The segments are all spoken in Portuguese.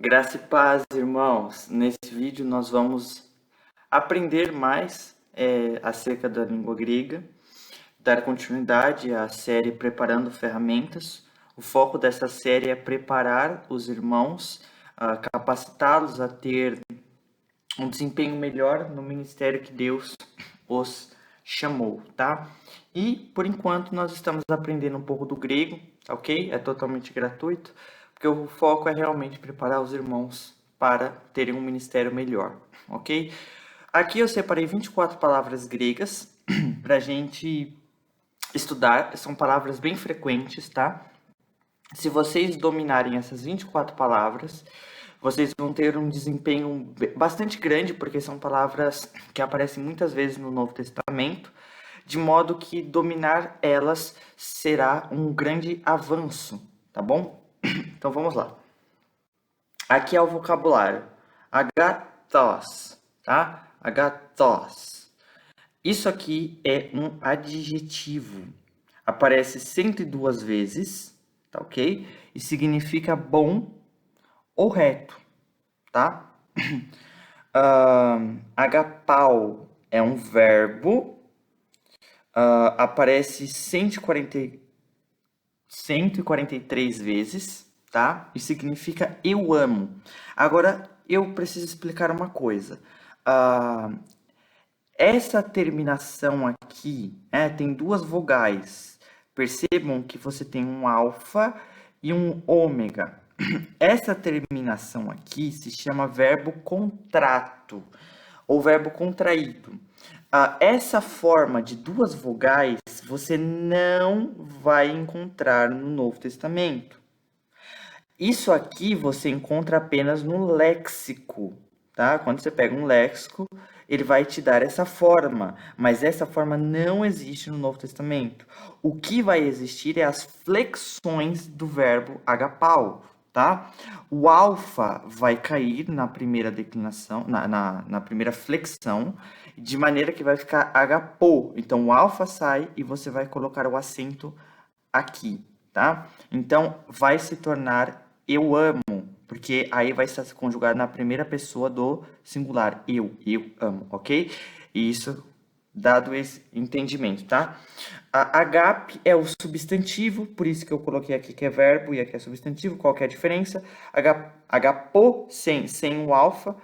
Graça e paz, irmãos. Nesse vídeo nós vamos aprender mais acerca da língua grega, dar continuidade à série Preparando Ferramentas. O foco dessa série é preparar os irmãos, capacitá-los a ter um desempenho melhor no ministério que Deus os chamou, tá? E, por enquanto, nós estamos aprendendo um pouco do grego, tá ok? É totalmente gratuito, porque o foco é realmente preparar os irmãos para terem um ministério melhor, ok? Aqui eu separei 24 palavras gregas para a gente estudar, são palavras bem frequentes, tá? Se vocês dominarem essas 24 palavras, vocês vão ter um desempenho bastante grande, porque são palavras que aparecem muitas vezes no Novo Testamento, de modo que dominar elas será um grande avanço, tá bom? Então vamos lá. Aqui é o vocabulário. Agathos, tá? Agathos. Isso aqui é um adjetivo. Aparece 102 vezes, tá ok? E significa bom ou reto, tá? Agapau é um verbo, aparece 143 vezes, tá? E significa eu amo. Agora, eu preciso explicar uma coisa. Essa terminação aqui tem duas vogais. Percebam que você tem um alfa e um ômega. Essa terminação aqui se chama verbo contrato ou verbo contraído. Essa forma de duas vogais você não vai encontrar no Novo Testamento. Isso aqui você encontra apenas no léxico, tá? Quando você pega um léxico, ele vai te dar essa forma, mas essa forma não existe no Novo Testamento. O que vai existir é as flexões do verbo agapau, tá? O alfa vai cair na primeira declinação, na primeira flexão, de maneira que vai ficar agapou. Então, o alfa sai e você vai colocar o acento aqui, tá? Então, vai se tornar eu amo, porque aí vai estar conjugado na primeira pessoa do singular. Eu amo, ok? E isso dado esse entendimento, tá? A agape é o substantivo, por isso que eu coloquei aqui que é verbo e aqui é substantivo. Qual que é a diferença? Agapo, sem o alfa,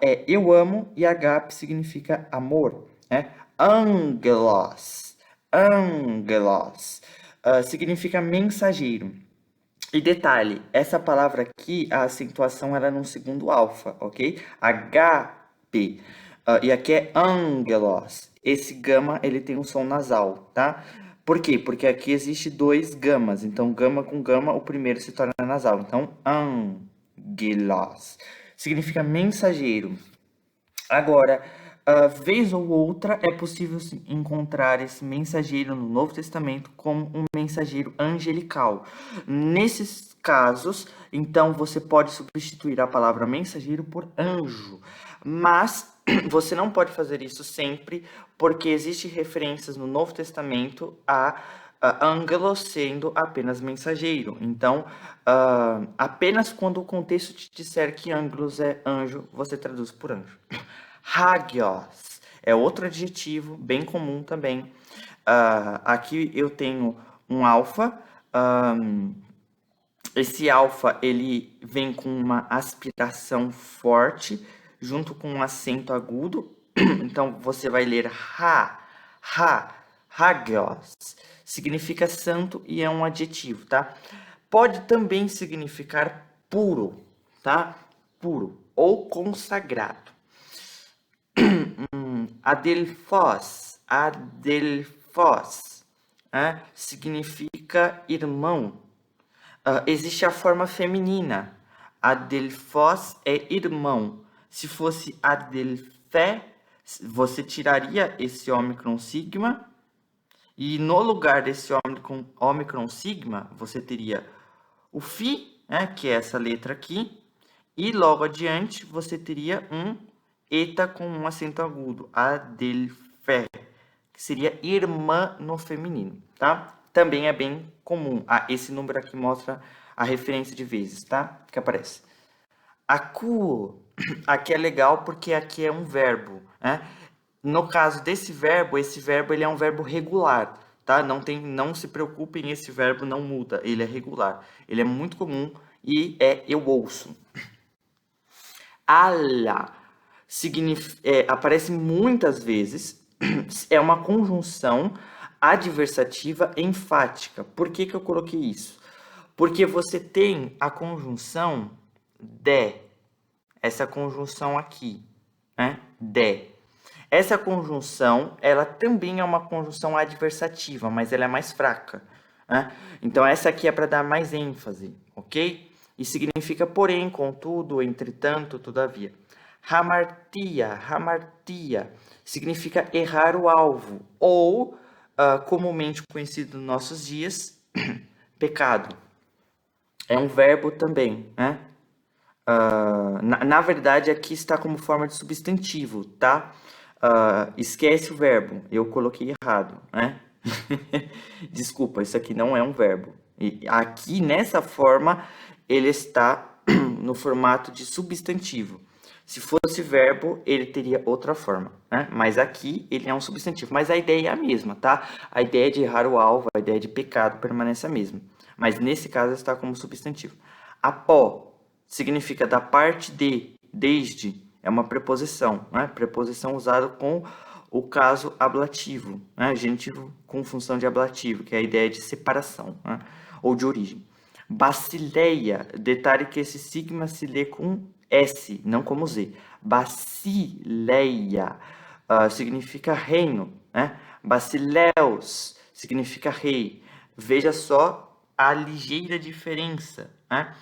é eu amo, e agape significa amor, né? Angelos, significa mensageiro. E detalhe, essa palavra aqui, a acentuação era no segundo alfa, ok? HP. E aqui é angelos. Esse gama, ele tem um som nasal, tá? Por quê? Porque aqui existe dois gamas. Então, gama com gama, o primeiro se torna nasal. Então, angelos. Significa mensageiro. Agora, vez ou outra, é possível encontrar esse mensageiro no Novo Testamento como um mensageiro angelical. Nesses casos, então, você pode substituir a palavra mensageiro por anjo. Mas você não pode fazer isso sempre, porque existem referências no Novo Testamento a ângelos sendo apenas mensageiro. Então, apenas quando o contexto te disser que ângelos é anjo, você traduz por anjo. Hagios é outro adjetivo bem comum também. Aqui eu tenho um alfa. Esse alfa ele vem com uma aspiração forte junto com um acento agudo. Então você vai ler hagios. Significa santo e é um adjetivo, tá? Pode também significar puro, tá? Puro ou consagrado. Adelphos, significa irmão. Existe a forma feminina. Adelphos é irmão. Se fosse Adelphé, você tiraria esse ômicron sigma, e no lugar desse ômicron sigma, você teria o Fi, que é essa letra aqui, e logo adiante você teria um eta com um acento agudo, Adelphé, que seria irmã no feminino, tá? Também é bem comum. Esse número aqui mostra a referência de vezes, tá? Que aparece. Aku, aqui é legal porque aqui é um verbo, né? No caso desse verbo, esse verbo ele é um verbo regular, tá? Não se preocupem, esse verbo não muda, ele é regular. Ele é muito comum e é eu ouço. Alla aparece muitas vezes, é uma conjunção adversativa enfática. Por que que eu coloquei isso? Porque você tem a conjunção de, essa conjunção aqui, né? De. Essa conjunção, ela também é uma conjunção adversativa, mas ela é mais fraca, né? Então, essa aqui é para dar mais ênfase, ok? E significa porém, contudo, entretanto, todavia. Hamartia, significa errar o alvo, ou, comumente conhecido nos nossos dias, pecado. É um verbo também, né? Na verdade, aqui está como forma de substantivo, tá? Esquece o verbo, eu coloquei errado, né? Desculpa, isso aqui não é um verbo. E aqui, nessa forma, ele está no formato de substantivo. Se fosse verbo, ele teria outra forma, né? Mas aqui ele é um substantivo. Mas a ideia é a mesma, tá? A ideia de errar o alvo, a ideia de pecado permanece a mesma. Mas nesse caso está como substantivo. Apó significa da parte de, desde, é uma preposição, né? Preposição usada com o caso ablativo, né? Genitivo com função de ablativo, que é a ideia de separação, né? Ou de origem. Basileia, detalhe que esse sigma se lê com S, não como Z. Basileia significa reino, né? Basileus significa rei. Veja só a ligeira diferença, né?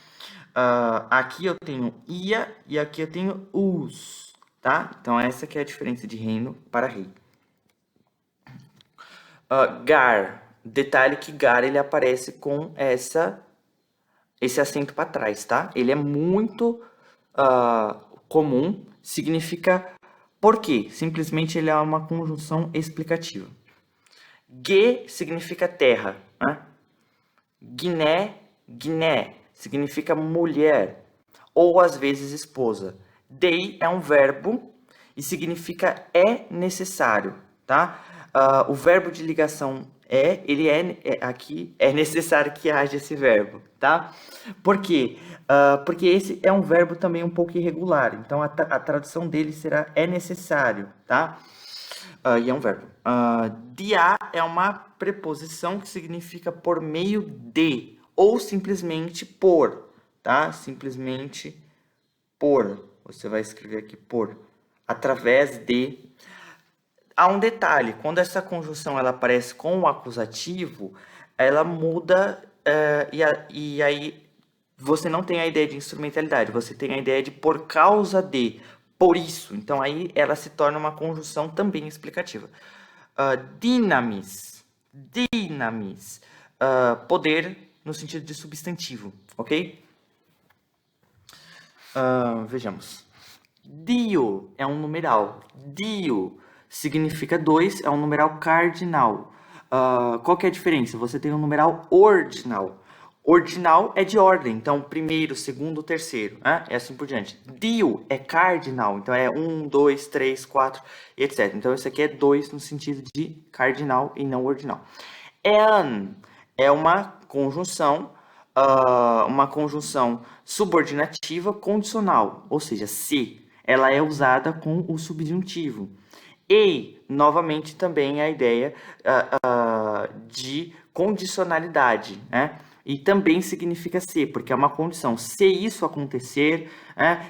Aqui eu tenho ia e aqui eu tenho us, tá? Então essa que é a diferença de reino para rei. Gar, detalhe que gar ele aparece com esse acento para trás, tá? Ele é muito comum, significa por quê? Simplesmente ele é uma conjunção explicativa. Ge significa terra, né? Guiné, Guiné significa mulher ou às vezes esposa. Dei é um verbo e significa é necessário, tá? O verbo de ligação aqui é necessário que haja esse verbo, tá? Por quê? Porque esse é um verbo também um pouco irregular, então a tradução dele será é necessário, tá? E é um verbo. Dia é uma preposição que significa por meio de ou simplesmente por, tá? Simplesmente por. Você vai escrever aqui por, através de. Há um detalhe, quando essa conjunção ela aparece com o acusativo, ela muda e aí você não tem a ideia de instrumentalidade, você tem a ideia de por causa de, por isso. Então aí ela se torna uma conjunção também explicativa. Dinamis, poder no sentido de substantivo, ok? Vejamos. Dio é um numeral. Dio significa 2, é um numeral cardinal. Qual que é a diferença? Você tem um numeral ordinal. Ordinal é de ordem, então primeiro, segundo, terceiro, né? E assim por diante. Dio é cardinal, então é 1, 2, 3, 4, etc. Então isso aqui é 2 no sentido de cardinal e não ordinal. Ean é uma conjunção subordinativa condicional, ou seja, se ela é usada com o subjuntivo. E, novamente, também a ideia de condicionalidade, né? E também significa se, porque é uma condição. Se isso acontecer,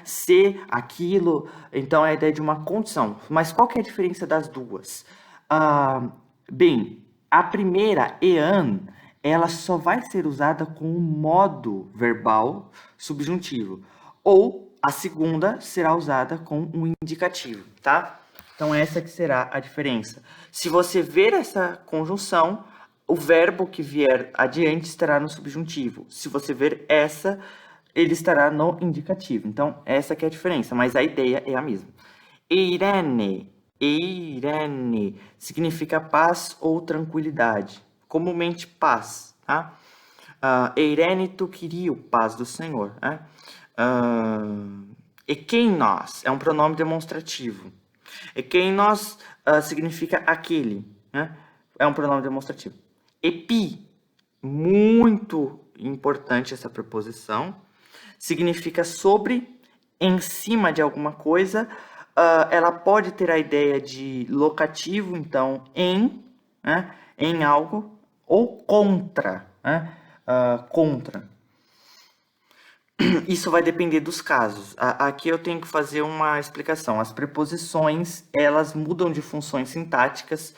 se aquilo, então é a ideia de uma condição. Mas qual que é a diferença das duas? Bem, a primeira, ean, ela só vai ser usada com o modo verbal subjuntivo. Ou a segunda será usada com um indicativo, tá? Então essa que será a diferença. Se você ver essa conjunção, o verbo que vier adiante estará no subjuntivo. Se você ver essa, ele estará no indicativo. Então essa que é a diferença, mas a ideia é a mesma. Eirene significa paz ou tranquilidade. Comumente paz, tá? Eirene tu queria paz do Senhor, né? Ekeinos é um pronome demonstrativo. Ekeinos significa aquele, né? É um pronome demonstrativo. Epi, muito importante essa preposição, significa sobre, em cima de alguma coisa. Ela pode ter a ideia de locativo, então em, né? Em algo, ou contra, né? Contra. Isso vai depender dos casos. Aqui eu tenho que fazer uma explicação. As preposições, elas mudam de funções sintáticas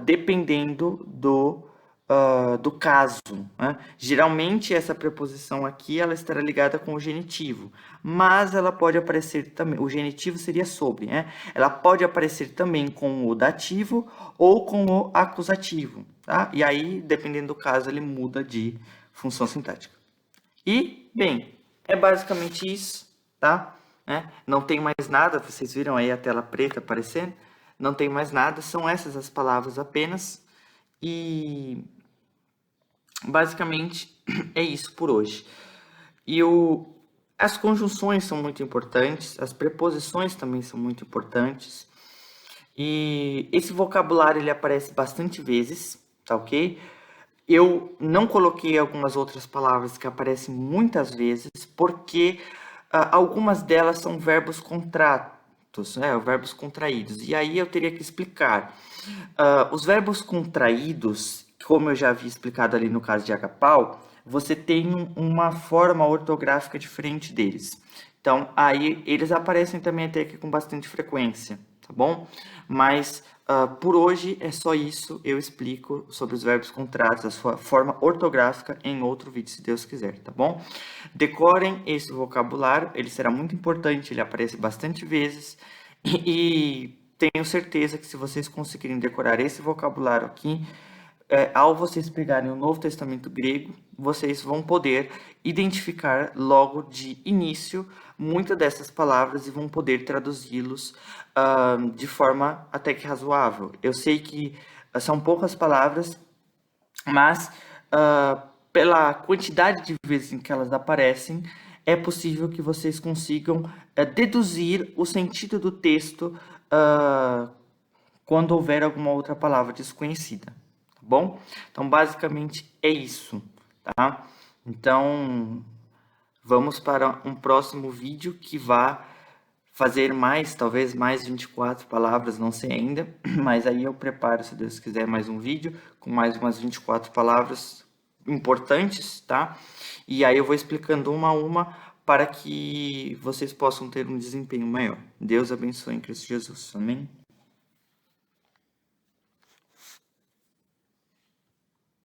dependendo do caso, né? Geralmente, essa preposição aqui, ela estará ligada com o genitivo, mas ela pode aparecer também, o genitivo seria sobre, né? Ela pode aparecer também com o dativo ou com o acusativo, tá? E aí, dependendo do caso, ele muda de função sintática. E, bem, é basicamente isso, tá? Não tem mais nada, vocês viram aí a tela preta aparecendo? Não tem mais nada, são essas as palavras apenas. E, basicamente, é isso por hoje. E as conjunções são muito importantes, as preposições também são muito importantes. E esse vocabulário, ele aparece bastante vezes, tá ok? Eu não coloquei algumas outras palavras que aparecem muitas vezes, porque algumas delas são verbos contratos, né? Verbos contraídos. E aí eu teria que explicar. Os verbos contraídos, como eu já havia explicado ali no caso de agapau, você tem uma forma ortográfica diferente deles. Então, aí eles aparecem também até aqui com bastante frequência, tá bom? Mas por hoje é só isso. Eu explico sobre os verbos contratos, a sua forma ortográfica em outro vídeo, se Deus quiser, tá bom? Decorem esse vocabulário, ele será muito importante, ele aparece bastante vezes e tenho certeza que se vocês conseguirem decorar esse vocabulário aqui, ao vocês pegarem o Novo Testamento grego, vocês vão poder identificar logo de início muitas dessas palavras e vão poder traduzi-los de forma até que razoável. Eu sei que são poucas palavras, mas pela quantidade de vezes em que elas aparecem, é possível que vocês consigam deduzir o sentido do texto quando houver alguma outra palavra desconhecida, tá bom? Então, basicamente é isso, tá? Então, vamos para um próximo vídeo que vai fazer mais, talvez mais 24 palavras, não sei ainda, mas aí eu preparo, se Deus quiser, mais um vídeo com mais umas 24 palavras importantes, tá? E aí eu vou explicando uma a uma para que vocês possam ter um desempenho maior. Deus abençoe em Cristo Jesus. Amém?